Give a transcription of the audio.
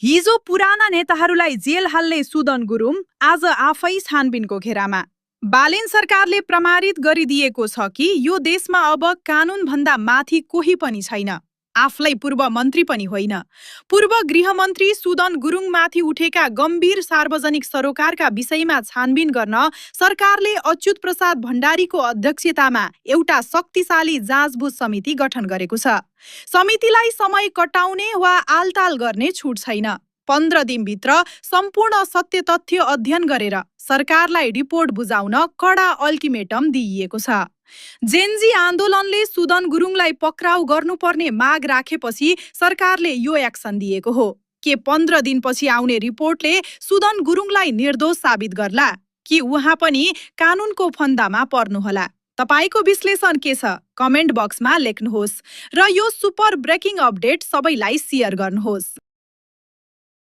हिजो पुराना नेताहरूलाई जेल हाल्ने सुदन गुरुङ आज आफै छानबिनको घेरामा। बालेन सरकारले प्रमाणित गरिदिएको छ कि यो देशमा अब कानूनभन्दा माथि कोही पनि छैन। आफूलाई पूर्व मन्त्री पनि होइन। पूर्व गृहमन्त्री सुदन गुरुङमाथि उठेका गम्भीर सार्वजनिक सरोकारका विषयमा छानबिन गर्न सरकारले अच्युत प्रसाद भण्डारीको अध्यक्षतामा एउटा शक्तिशाली जाँचबुझ समिति गठन गरेको छ। समितिलाई समय कटाउने वा आलटाल गर्ने छुट छैन। 15 दिनभित्र सम्पूर्ण सत्य तथ्य अध्ययन गरेर सरकारलाई रिपोर्ट बुझाउन कडा अल्टिमेटम दिइएको छ। जेनजी आन्दोलनले सुदन गुरुङलाई पक्राउ गर्नुपर्ने माग राखेपछि सरकारले यो एक्सन दिएको हो। के 15 दिनपछि आउने रिपोर्टले सुदन गुरुङलाई निर्दोष साबित गर्ला कि उहाँ पनि कानूनको फन्दामा पर्नुहोला? तपाईको विश्लेषण के छ? कमेन्ट बक्समा लेख्नुहोस् र यो सुपर ब्रेकिङ अपडेट सबैलाई शेयर गर्नुहोस्।